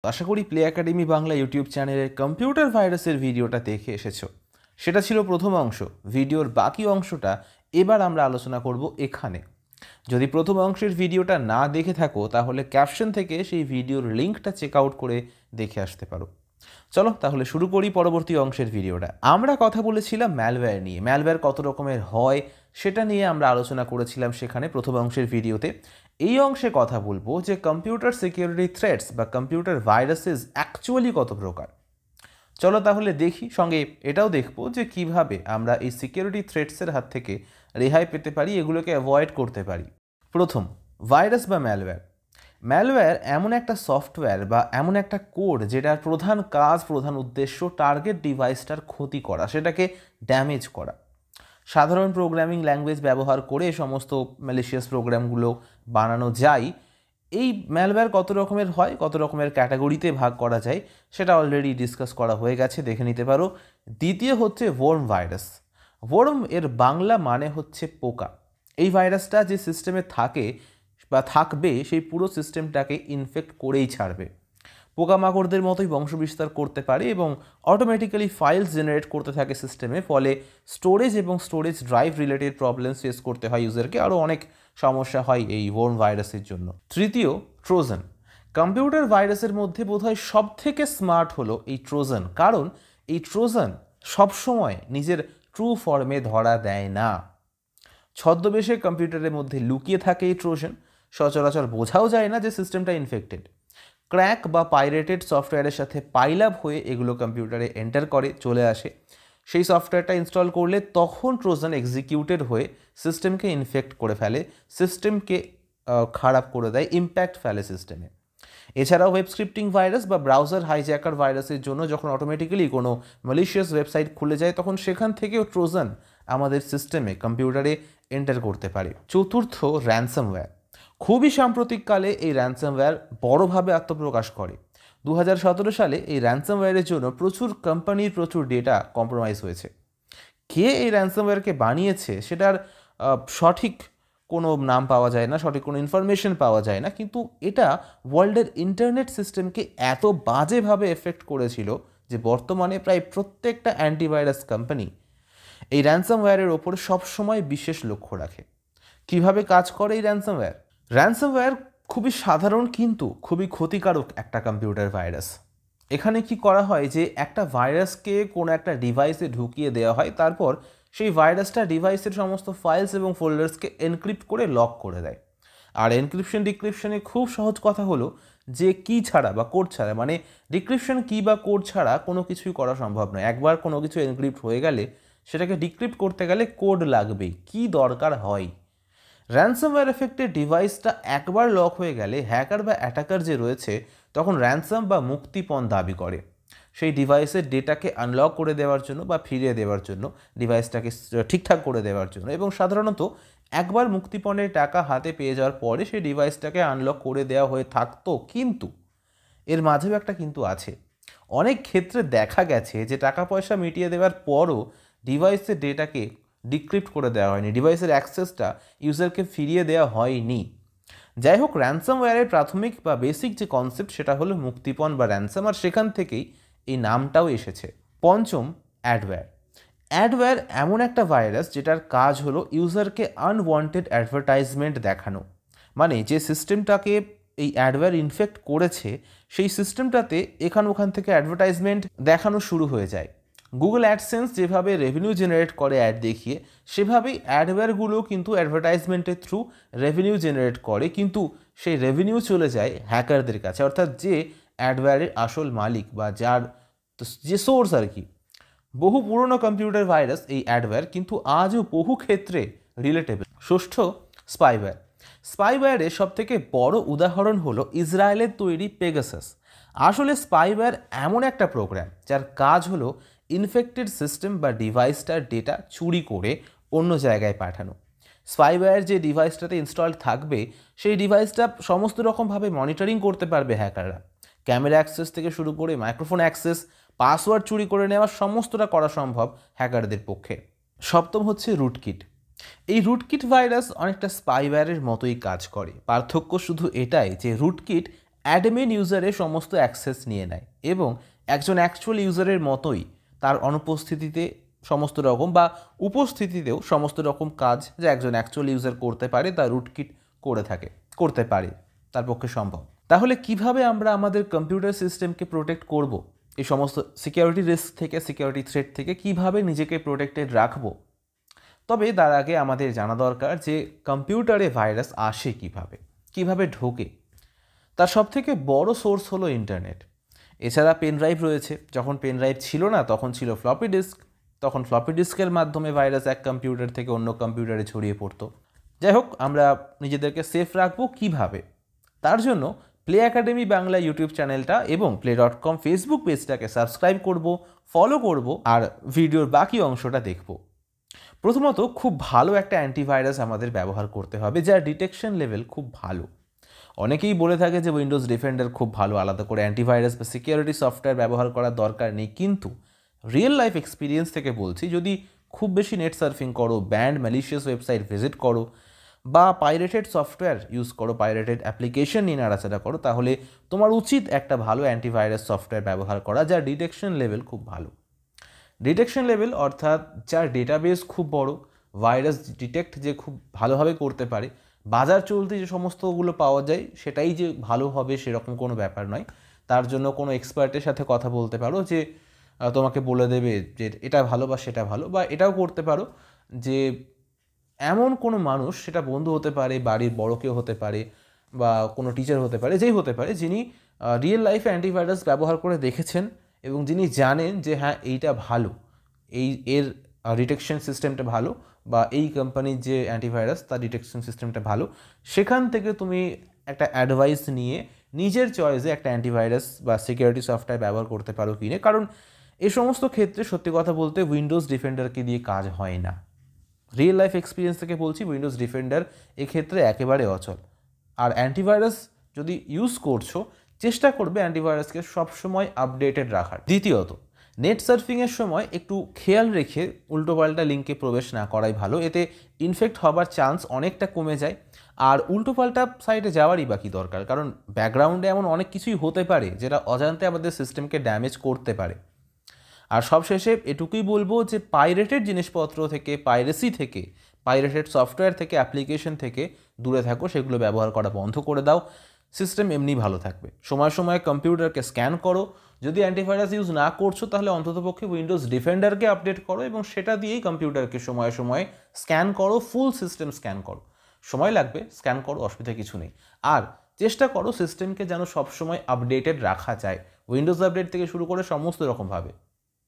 আশা করি play academy Bangla YouTube চ্যানেলের computer ভাইরাসের ভিডিওটা দেখে এসেছো। সেটা ছিল প্রথম অংশ। ভিডিওর বাকি অংশটা এবার আমরা আলোচনা করব এখানে। যদি প্রথম অংশের ভিডিওটা না দেখে থাকো তাহলে ক্যাপশন থেকে সেই ভিডিওর লিঙ্কটা চেক আউট করে দেখে আসতে পারো। চলো তাহলে শুরু করি পরবর্তী অংশের ভিডিওটা। আমরা কথা বলেছিলাম ম্যালওয়্যার নিয়ে। ম্যালওয়্যার কত রকমের হয় সেটা নিয়ে আমরা আলোচনা করেছিলাম সেখানে প্রথম অংশের ভিডিওতে। এই অংশে কথা বলবো যে কম্পিউটার সিকিউরিটি থ্রেটস বা কম্পিউটার ভাইরাসেস অ্যাকচুয়ালি কত প্রকার। চলো তাহলে দেখি, সঙ্গে এটাও দেখবো যে কিভাবে আমরা এই সিকিউরিটি থ্রেটসের হাত থেকে রেহাই পেতে পারি, এগুলোকে অ্যাভয়েড করতে পারি। প্রথম, ভাইরাস বা ম্যালওয়্যার। ম্যালওয়্যার এমন একটা সফটওয়্যার বা এমন একটা কোড যেটার প্রধান কাজ, প্রধান উদ্দেশ্য টার্গেট ডিভাইসটার ক্ষতি করা, সেটাকে ড্যামেজ করা। সাধারণ প্রোগ্রামিং ল্যাঙ্গুয়েজ ব্যবহার করে সমস্ত ম্যালিশিয়াস প্রোগ্রামগুলো বানানো যায়। এই ম্যালওয়্যার কত রকমের হয়, কত রকমের ক্যাটাগরিতে ভাগ করা যায় সেটা অলরেডি ডিসকাস করা হয়ে গেছে, দেখে নিতে পারো। দ্বিতীয় হচ্ছে ওয়ার্ম ভাইরাস। ওয়ার্ম এর বাংলা মানে হচ্ছে পোকা। এই ভাইরাসটা যে সিস্টেমে থাকে বা থাকবে সেই পুরো সিস্টেমটাকে ইনফেক্ট করেই ছাড়বে। পোকামাকড়দের মতোই বংশবিস্তার করতে পারে এবং অটোমেটিক্যালি ফাইলস জেনারেট করতে থাকে সিস্টেমে, ফলে স্টোরেজ এবং storage drive related problem face করতে হয় ইউজারকে। আরও অনেক সমস্যা হয় এই ওয়ার্ম ভাইরাসের জন্য। তৃতীয়, ট্রোজান। কম্পিউটার ভাইরাসের মধ্যে বোধহয় সব থেকে স্মার্ট হলো এই ট্রোজান, কারণ এই ট্রোজান সবসময় নিজের ট্রু ফর্মে ধরা দেয় না। ছদ্মবেশে কম্পিউটারের মধ্যে লুকিয়ে থাকে এই ট্রোজান। সচরাচর বোঝাও যায় না যে সিস্টেমটা ইনফেক্টেড। ক্র্যাক বা পাইরেটেড সফটওয়্যারের সাথে পাইল আপ হয়ে এগুলো কম্পিউটারে এন্টার করে চলে আসে। সেই সফটওয়্যারটা ইনস্টল করলে তখন ট্রোজান এক্সিকিউটেড হয়ে সিস্টেমকে ইনফেক্ট করে ফেলে, সিস্টেমকে খারাপ করে দেয়, ইম্প্যাক্ট ফেলে সিস্টেমে। এছাড়াও ওয়েব স্ক্রিপ্টিং ভাইরাস বা ব্রাউজার হাইজ্যাকার ভাইরাসের জন্য যখন অটোমেটিক্যালি কোনো ম্যালিশিয়াস ওয়েবসাইট খুলে যায় তখন সেখান থেকেও ট্রোজান আমাদের সিস্টেমে, কম্পিউটারে এন্টার করতে পারে। চতুর্থ, র্যানসামওয়্যার। খুবই সাম্প্রতিককালে এই র্যানসামওয়্যার বড়োভাবে আত্মপ্রকাশ করে। 2017 সালে এই র্যানসামওয়্যারের জন্য প্রচুর কোম্পানির প্রচুর ডেটা কম্প্রোমাইজ হয়েছে। কে এই র্যানসামওয়্যারকে বানিয়েছে সেটার সঠিক কোনো নাম পাওয়া যায় না, সঠিক কোনো ইনফরমেশন পাওয়া যায় না, কিন্তু এটা ওয়ার্ল্ডের ইন্টারনেট সিস্টেমকে এত বাজেভাবে এফেক্ট করেছিল যে বর্তমানে প্রায় প্রত্যেকটা অ্যান্টিভাইরাস কোম্পানি এই র্যানসামওয়্যারের ওপর সবসময় বিশেষ লক্ষ্য রাখে। কিভাবে কাজ করে এই র্যানসামওয়্যার? র্যানসামওয়্যার খুবই সাধারণ কিন্তু খুবই ক্ষতিকারক একটা কম্পিউটার ভাইরাস। এখানে কি করা হয় যে একটা ভাইরাসকে কোনো একটা ডিভাইসে ঢুকিয়ে দেওয়া হয়, তারপর সেই ভাইরাসটা ডিভাইসের সমস্ত ফাইলস এবং ফোল্ডার্সকে এনক্রিপ্ট করে লক করে দেয়। আর এনক্রিপশন ডিক্রিপশনে খুব সহজ কথা হলো যে কি ছাড়া বা কোড ছাড়া, মানে ডিক্রিপশন কি বা কোড ছাড়া কোনো কিছুই করা সম্ভব নয়। একবার কোনো কিছু এনক্রিপ্ট হয়ে গেলে সেটাকে ডিক্রিপ্ট করতে গেলে কোড লাগবেই, কি দরকার হয়। র্যানসামওয়্যার এফেক্টে ডিভাইসটা একবার লক হয়ে গেলে হ্যাকার বা অ্যাটাকার যে রয়েছে তখন র্যানসাম বা মুক্তিপণ দাবি করে সেই ডিভাইসের ডেটাকে আনলক করে দেওয়ার জন্য বা ফিরিয়ে দেওয়ার জন্য, ডিভাইসটাকে ঠিকঠাক করে দেওয়ার জন্য। এবং সাধারণত একবার মুক্তিপণের টাকা হাতে পেয়ে যাওয়ার পরে সেই ডিভাইসটাকে আনলক করে দেওয়া হয়ে থাকতো, কিন্তু এর মাঝেও একটা কিন্তু আছে। অনেক ক্ষেত্রে দেখা গেছে যে টাকা পয়সা মিটিয়ে দেওয়ার পরও ডিভাইসের ডেটাকে ডিক্রিপ্ট করে দেওয়া হয়নি, ডিভাইসের অ্যাক্সেসটা ইউজারকে ফিরিয়ে দেওয়া হয়নি। যাই হোক, র্যানসামওয়্যারের প্রাথমিক বা বেসিক যে কনসেপ্ট সেটা হলো মুক্তিপণ বা র্যানসাম, আর সেখান থেকেই এই নামটাও এসেছে। পঞ্চম, অ্যাডওয়্যার। অ্যাডওয়্যার এমন একটা ভাইরাস যেটার কাজ হলো ইউজারকে আনওয়ান্টেড অ্যাডভার্টাইজমেন্ট দেখানো। মানে যে সিস্টেমটাকে এই অ্যাডওয়্যার ইনফেক্ট করেছে সেই সিস্টেমটাতে এখান ওখান থেকে অ্যাডভার্টাইজমেন্ট দেখানো শুরু হয়ে যায়। গুগল অ্যাডসেন্স যেভাবে রেভিনিউ জেনারেট করে অ্যাড দেখিয়ে, সেভাবেই অ্যাডওয়্যারগুলো কিন্তু অ্যাডভার্টাইজমেন্টের থ্রু রেভিনিউ জেনারেট করে, কিন্তু সেই রেভিনিউ চলে যায় হ্যাকারদের কাছে, অর্থাৎ যে অ্যাডওয়্যারের আসল মালিক বা যার যে সোর্স আর কি। বহু পুরনো কম্পিউটার ভাইরাস এই অ্যাডওয়্যার, কিন্তু আজও বহু ক্ষেত্রে রিলেটেবল। ষষ্ঠ, স্পাইওয়্যার। স্পাইওয়্যারের সবথেকে বড় উদাহরণ হলো ইসরায়েলের তৈরি পেগাসাস। আসলে স্পাইওয়্যার এমন একটা প্রোগ্রাম যার কাজ হলো ইনফেক্টেড সিস্টেম বা ডিভাইসটার ডেটা চুরি করে অন্য জায়গায় পাঠানো। স্পাইওয়্যার যে ডিভাইসটাতে ইনস্টল থাকবে সেই ডিভাইসটা সমস্ত রকমভাবে মনিটরিং করতে পারবে হ্যাকাররা। ক্যামেরা অ্যাক্সেস থেকে শুরু করে মাইক্রোফোন অ্যাক্সেস, পাসওয়ার্ড চুরি করে নেওয়া, সমস্তটা করা সম্ভব হ্যাকারদের পক্ষে। সপ্তম হচ্ছে রুটকিট। এই রুটকিট ভাইরাস অনেকটা স্পাইওয়্যারের মতোই কাজ করে, পার্থক্য শুধু এটাই যে রুটকিট অ্যাডমিন ইউজারের সমস্ত অ্যাক্সেস নিয়ে নেয় এবং একজন অ্যাকচুয়াল ইউজারের মতোই তার অনুপস্থিতিতে সমস্ত রকম বা উপস্থিতিতেও সমস্ত রকম কাজ যা একজন অ্যাকচুয়াল ইউজার করতে পারে তা রুটকিট করতে পারে, তার পক্ষে সম্ভব। তাহলে কিভাবে আমরা আমাদের কম্পিউটার সিস্টেমকে প্রোটেক্ট করব, এই সমস্ত সিকিউরিটি রিস্ক থেকে, সিকিউরিটি থ্রেট থেকে কিভাবে নিজেকে প্রোটেক্টেড রাখবো? তবে তার আগে আমাদের জানা দরকার যে কম্পিউটারে ভাইরাস আসে কিভাবে ঢোকে। তার সবথেকে বড় সোর্স হলো ইন্টারনেট। এছাড়া পেন ড্রাইভ রয়েছে। যখন পেন ড্রাইভ ছিল না তখন ছিল ফ্লপি ডিস্ক। তখন ফ্লপি ডিস্কের মাধ্যমে ভাইরাস এক কম্পিউটার থেকে অন্য কম্পিউটারে ছড়িয়ে পড়তো। যাই হোক, আমরা নিজেদেরকে সেফ রাখবো কিভাবে, তার জন্য প্লে একাডেমি বাংলা ইউটিউব চ্যানেলটা এবং play.com ফেসবুক পেজটাকে সাবস্ক্রাইব করব, ফলো করব আর ভিডিওর বাকি অংশটা দেখব। প্রথমত খুব ভালো একটা অ্যান্টিভাইরাস আমাদের ব্যবহার করতে হবে যার ডিটেকশন লেভেল খুব ভালো। অনেকেই বলে থাকে যে উইন্ডোজ ডিফেন্ডার খুব ভালো, আলাদা করে অ্যান্টিভাইরাস বা সিকিউরিটি সফটওয়্যার ব্যবহার করার দরকার নেই। কিন্তু রিয়েল লাইফ এক্সপিরিয়েন্স থেকে বলছি, যদি খুব বেশি নেট সার্ফিং করো, ব্যান্ড ম্যালিশিয়াস ওয়েবসাইট ভিজিট করো বা পাইরেটেড সফটওয়্যার ইউজ করো, পাইরেটেড অ্যাপ্লিকেশন নিয়ে নাড়াচাড়া করো, তাহলে তোমার উচিত একটা ভালো অ্যান্টিভাইরাস সফটওয়্যার ব্যবহার করা যার ডিটেকশন লেভেল খুব ভালো। ডিটেকশন লেভেল অর্থাৎ যার ডেটাবেস খুব বড়, ভাইরাস ডিটেক্ট যে খুব ভালোভাবে করতে পারে, বাজার চলতে যে সমস্তগুলো পাওয়া যায় সেটাই যে ভালো হবে সেরকম কোনো ব্যাপার নয়। তার জন্য কোনো এক্সপার্টের সাথে কথা বলতে পারো যে তোমাকে বলে দেবে যে এটা ভালো বা সেটা ভালো, বা এটাও করতে পারো যে এমন কোনো মানুষ, সেটা বন্ধু হতে পারে, বাড়ির বড় কেউ হতে পারে, বা কোনো টিচার হতে পারে, যেই হতে পারে, যিনি রিয়েল লাইফে অ্যান্টিভাইরাস ব্যবহার করে দেখেছেন এবং যিনি জানেন যে হ্যাঁ এইটা ভালো, এর ডিটেকশন সিস্টেমটা ভালো, বা এই কোম্পানির যে অ্যান্টিভাইরাস তার ডিটেকশন সিস্টেমটা ভালো। সেখান থেকে তুমি একটা অ্যাডভাইস নিয়ে নিজের চয়েসে একটা অ্যান্টিভাইরাস বা সিকিউরিটি সফটওয়্যার ব্যবহার করতে পারো কিনে। কারণ এই সমস্ত ক্ষেত্রে সত্যি কথা বলতে উইন্ডোজ ডিফেন্ডারকে দিয়ে কাজ হয় না। রিয়েল লাইফ এক্সপিরিয়েন্স থেকে বলছি, উইন্ডোজ ডিফেন্ডার এক্ষেত্রে একেবারে অচল। আর অ্যান্টিভাইরাস যদি ইউজ করছো, চেষ্টা করবে অ্যান্টিভাইরাসকে সবসময় আপডেটেড রাখার। দ্বিতীয়ত, নেট সার্ফিংয়ের সময় একটু খেয়াল রেখে উল্টোপাল্টা লিঙ্কে প্রবেশ না করাই ভালো। এতে ইনফেক্ট হবার চান্স অনেকটা কমে যায়। আর উল্টোপাল্টা সাইটে যাওয়ারই বাকি দরকার, কারণ ব্যাকগ্রাউন্ডে এমন অনেক কিছুই হতে পারে যেটা অজান্তে আমাদের সিস্টেমকে ড্যামেজ করতে পারে। আর সবশেষে এটুকুই বলবো যে পাইরেটেড জিনিসপত্র থেকে, পাইরেসি থেকে, পাইরেটেড সফটওয়্যার থেকে, অ্যাপ্লিকেশন থেকে দূরে থাকো, সেগুলো ব্যবহার করা বন্ধ করে দাও। সিস্টেম এমনি ভালো থাকবে। সময় সময় কম্পিউটারকে স্ক্যান করো। যদি অ্যান্টিভাইরাস ইউজ না করছো তাহলে অন্ততপক্ষে উইন্ডোজ ডিফেন্ডারকে আপডেট করো এবং সেটা দিয়েই কম্পিউটারকে সময়ে সময়ে স্ক্যান করো, ফুল সিস্টেম স্ক্যান করো। সময় লাগবে, স্ক্যান করো, অসুবিধা কিছু নেই। আর চেষ্টা করো সিস্টেমকে যেন সবসময় আপডেটেড রাখা যায়, উইন্ডোজ আপডেট থেকে শুরু করে সমস্ত রকমভাবে।